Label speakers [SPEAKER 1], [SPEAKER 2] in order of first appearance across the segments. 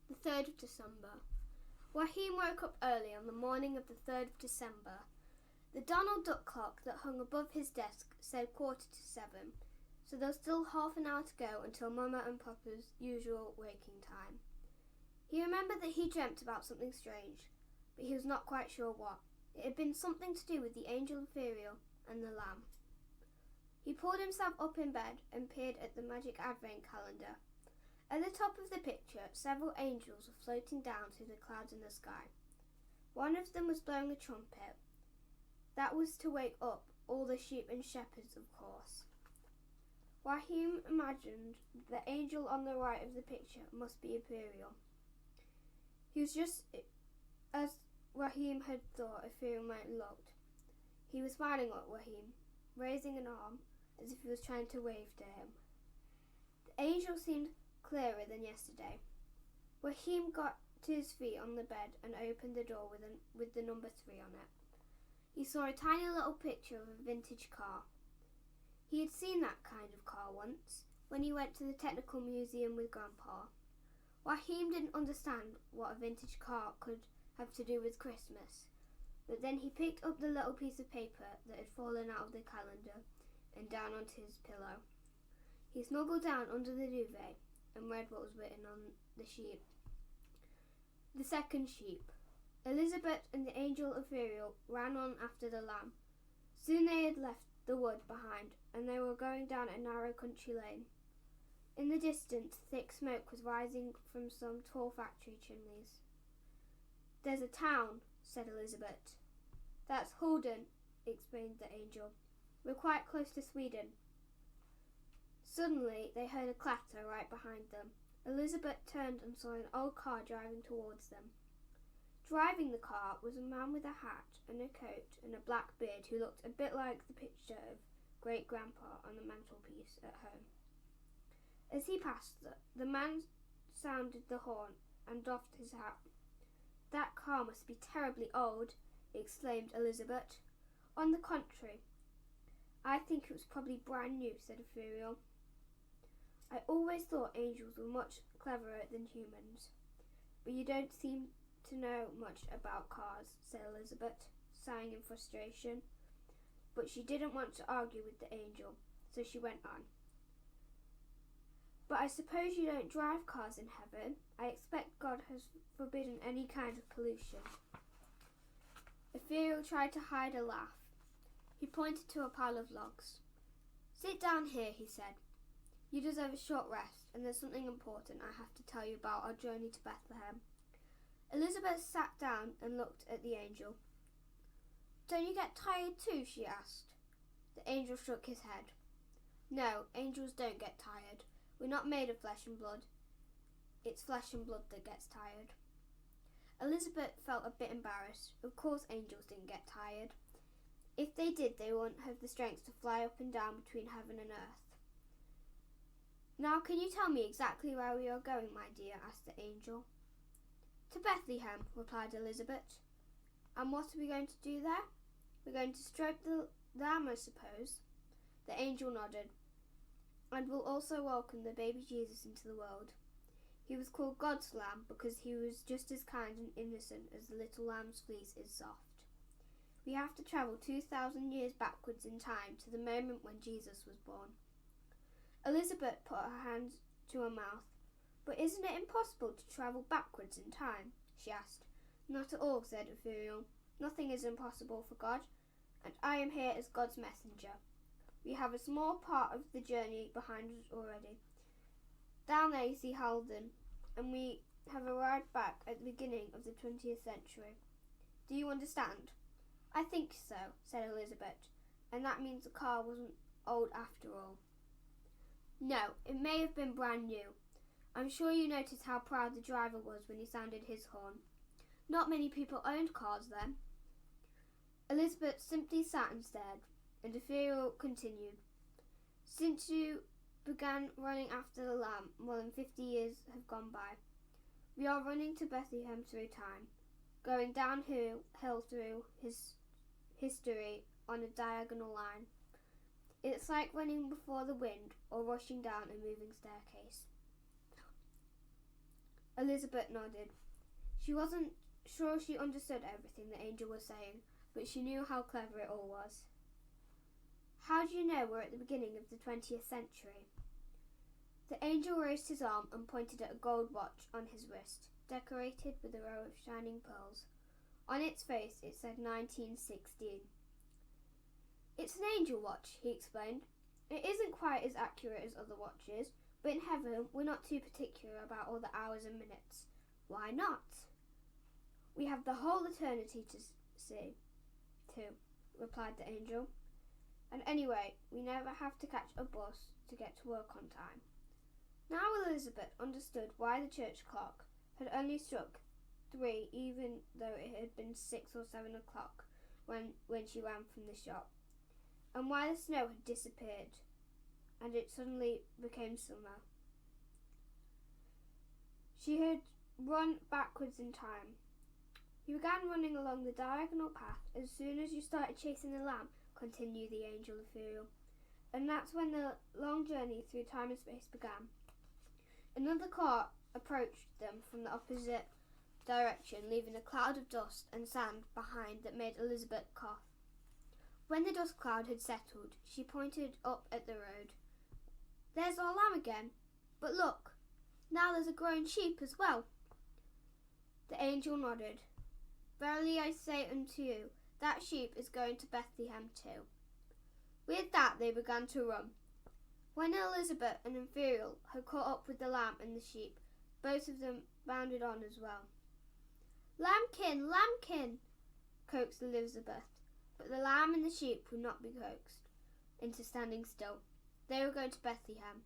[SPEAKER 1] the 3rd of December. Raheem woke up early on the morning of the 3rd of December. The Donald Duck clock that hung above his desk said 7:15, so there was still half an hour to go until Mama and Papa's usual waking time. He remembered that he dreamt about something strange, but he was not quite sure what. It had been something to do with the angel Ethereal and the lamb. He pulled himself up in bed and peered at the magic advent calendar. At the top of the picture, several angels were floating down through the clouds in the sky. One of them was blowing a trumpet. That was to wake up all the sheep and shepherds, of course. Raheem imagined the angel on the right of the picture must be Ethereal. He was just as Raheem had thought Ethereal might look. He was smiling at Raheem, raising an arm as if he was trying to wave to him. The angel seemed clearer than yesterday. Raheem got to his feet on the bed and opened the door with the number 3 on it. He saw a tiny little picture of a vintage car. He had seen that kind of car once, when he went to the Technical Museum with Grandpa. Raheem didn't understand what a vintage car could have to do with Christmas, but then he picked up the little piece of paper that had fallen out of the calendar and down onto his pillow. He snuggled down under the duvet and read what was written on the sheet. The second sheep. Elizabeth and the angel Ethereal ran on after the lamb. Soon they had left the wood behind, and they were going down a narrow country lane. In the distance, thick smoke was rising from some tall factory chimneys. "There's a town," said Elizabeth. "That's Holden," explained the angel. "We're quite close to Sweden." Suddenly, they heard a clatter right behind them. Elizabeth turned and saw an old car driving towards them. Driving the car was a man with a hat and a coat and a black beard who looked a bit like the picture of great-grandpa on the mantelpiece at home. As he passed, the man sounded the horn and doffed his hat. "That car must be terribly old," exclaimed Elizabeth. "On the contrary, I think it was probably brand new," said Ethereal. "I always thought angels were much cleverer than humans, but you don't seem to know much about cars," said Elizabeth, sighing in frustration. But she didn't want to argue with the angel, so she went on. "But I suppose you don't drive cars in heaven. I expect God has forbidden any kind of pollution." Ethereal tried to hide a laugh. He pointed to a pile of logs. "Sit down here," he said. "You deserve a short rest, and there's something important I have to tell you about our journey to Bethlehem." Elizabeth sat down and looked at the angel. "Don't you get tired too?" she asked. The angel shook his head. "No, angels don't get tired. We're not made of flesh and blood. It's flesh and blood that gets tired." Elizabeth felt a bit embarrassed. Of course angels didn't get tired. If they did, they wouldn't have the strength to fly up and down between heaven and earth. "Now can you tell me exactly where we are going, my dear?" asked the angel. "To Bethlehem," replied Elizabeth. "And what are we going to do there?" "We're going to stroke the lamb, I suppose." The angel nodded. "And we'll also welcome the baby Jesus into the world. He was called God's lamb because he was just as kind and innocent as the little lamb's fleece is soft. We have to travel 2,000 years backwards in time to the moment when Jesus was born." Elizabeth put her hand to her mouth. "But isn't it impossible to travel backwards in time?" she asked. "Not at all," said Ethereal. "Nothing is impossible for God, and I am here as God's messenger. We have a small part of the journey behind us already. Down there you see Halden, and we have arrived back at the beginning of the 20th century. Do you understand?" "I think so," said Elizabeth, "and that means the car wasn't old after all." "No, it may have been brand new. I'm sure you noticed how proud the driver was when he sounded his horn. Not many people owned cars then." Elizabeth simply sat and stared, and Ethereal continued. "Since you began running after the lamb, more than 50 years have gone by. We are running to Bethlehem through time, going downhill through history on a diagonal line. It's like running before the wind or rushing down a moving staircase." Elizabeth nodded. She wasn't sure she understood everything the angel was saying, but she knew how clever it all was. How do you know we're at the beginning of the 20th century? The angel raised his arm and pointed at a gold watch on his wrist, decorated with a row of shining pearls. On its face it said 1916. It's an angel watch, he explained. It isn't quite as accurate as other watches, but in heaven we're not too particular about all the hours and minutes. Why not? We have the whole eternity to see to, replied the angel. And anyway, we never have to catch a bus to get to work on time. Now Elizabeth understood why the church clock had only struck 3, even though it had been 6 or 7 o'clock when she ran from the shop, and why the snow had disappeared and it suddenly became summer. She had run backwards in time. You began running along the diagonal path as soon as you started chasing the lamb, continued the angel ethereal, and that's when the long journey through time and space began. Another car approached them from the opposite direction, leaving a cloud of dust and sand behind that made Elizabeth cough. When the dust cloud had settled, she pointed up at the road. There's our lamb again, but look, now there's a growing sheep as well. The angel nodded. Verily I say unto you, that sheep is going to Bethlehem too. With that they began to run. When Elizabeth and Ethereal had caught up with the lamb and the sheep, both of them bounded on as well. Lambkin, lambkin, coaxed Elizabeth, but the lamb and the sheep would not be coaxed into standing still. They were going to Bethlehem,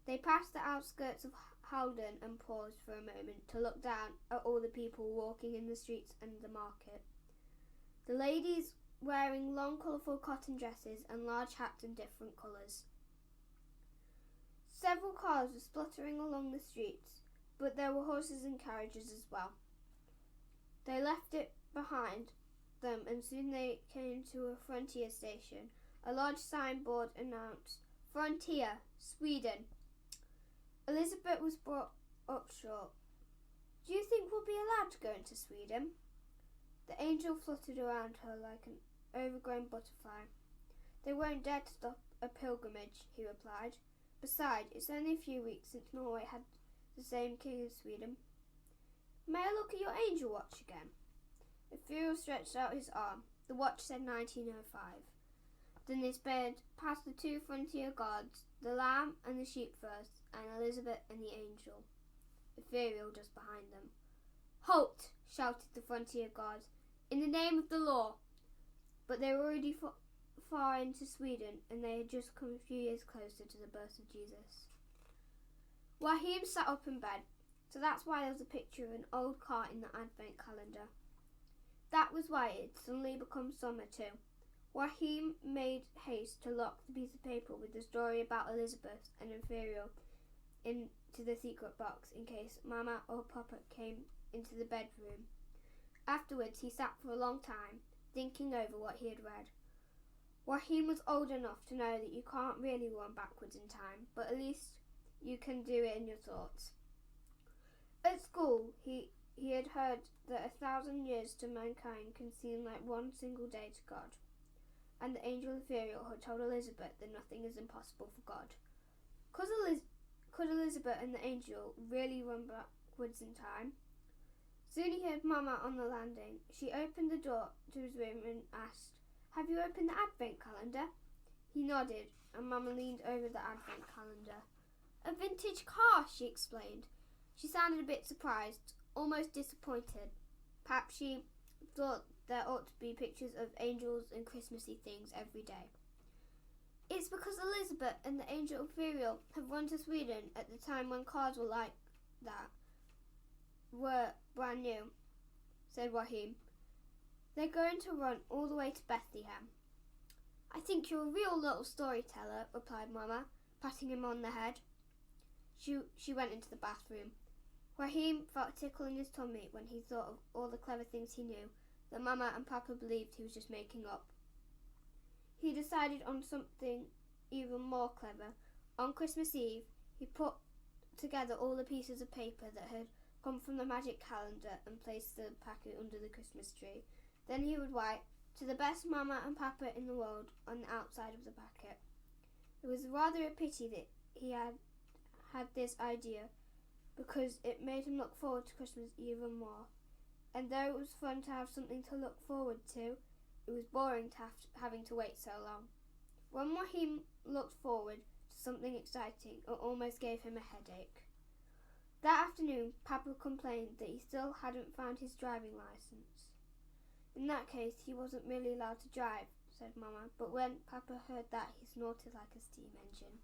[SPEAKER 1] They passed the outskirts of Haldon and paused for a moment to look down at all the people walking in the streets and the market. The ladies wearing long colourful cotton dresses and large hats in different colours. Several cars were spluttering along the streets, but there were horses and carriages as well. They left it behind them and soon they came to a frontier station. A large signboard announced, Frontier, Sweden. Elizabeth was brought up short. Do you think we'll be allowed to go into Sweden? The angel fluttered around her like an overgrown butterfly. They won't dare to stop a pilgrimage, he replied. Besides, it's only a few weeks since Norway had the same king as Sweden. May I look at your angel watch again? Ethereal stretched out his arm. The watch said 1905. Then they sped past the 2 frontier guards, the lamb and the sheep first, and Elizabeth and the angel, Ethereal just behind them. Halt! Shouted the frontier guards. In the name of the law! But they were already far into Sweden, and they had just come a few years closer to the birth of Jesus. Wahim sat up in bed, so that's why there was a picture of an old car in the advent calendar. That was why it had suddenly become summer too. Wahim made haste to lock the piece of paper with the story about Elizabeth and Ethereal into the secret box in case Mama or Papa came into the bedroom. Afterwards he sat for a long time, thinking over what he had read. Wahim was old enough to know that you can't really run backwards in time, but at least you can do it in your thoughts. At school, he had heard that 1,000 years to mankind can seem like one single day to God. And the angel Ethereal had told Elizabeth that nothing is impossible for God. Could Elizabeth and the angel really run backwards in time? Soon he heard Mama on the landing. She opened the door to his room and asked, Have you opened the advent calendar? He nodded, and Mama leaned over the advent calendar. A vintage car, she explained. She sounded a bit surprised, almost disappointed. Perhaps she thought there ought to be pictures of angels and Christmassy things every day. It's because Elizabeth and the angel Ethereal have run to Sweden at the time when cars were like that, were brand new, said Wahim. They're going to run all the way to Bethlehem. I think you're a real little storyteller, replied Mama, patting him on the head. She went into the bathroom. Wahim felt a tickle in his tummy when he thought of all the clever things he knew that Mama and Papa believed he was just making up. He decided on something even more clever. On Christmas Eve, he put together all the pieces of paper that had come from the magic calendar and placed the packet under the Christmas tree. Then he would write, "To the best Mama and Papa in the world," on the outside of the packet. It was rather a pity that he had this idea, because it made him look forward to Christmas even more. And though it was fun to have something to look forward to, it was boring to having to wait so long. When he looked forward to something exciting, it almost gave him a headache. That afternoon, Papa complained that he still hadn't found his driving license. "In that case, he wasn't really allowed to drive," said Mama, but when Papa heard that, he snorted like a steam engine.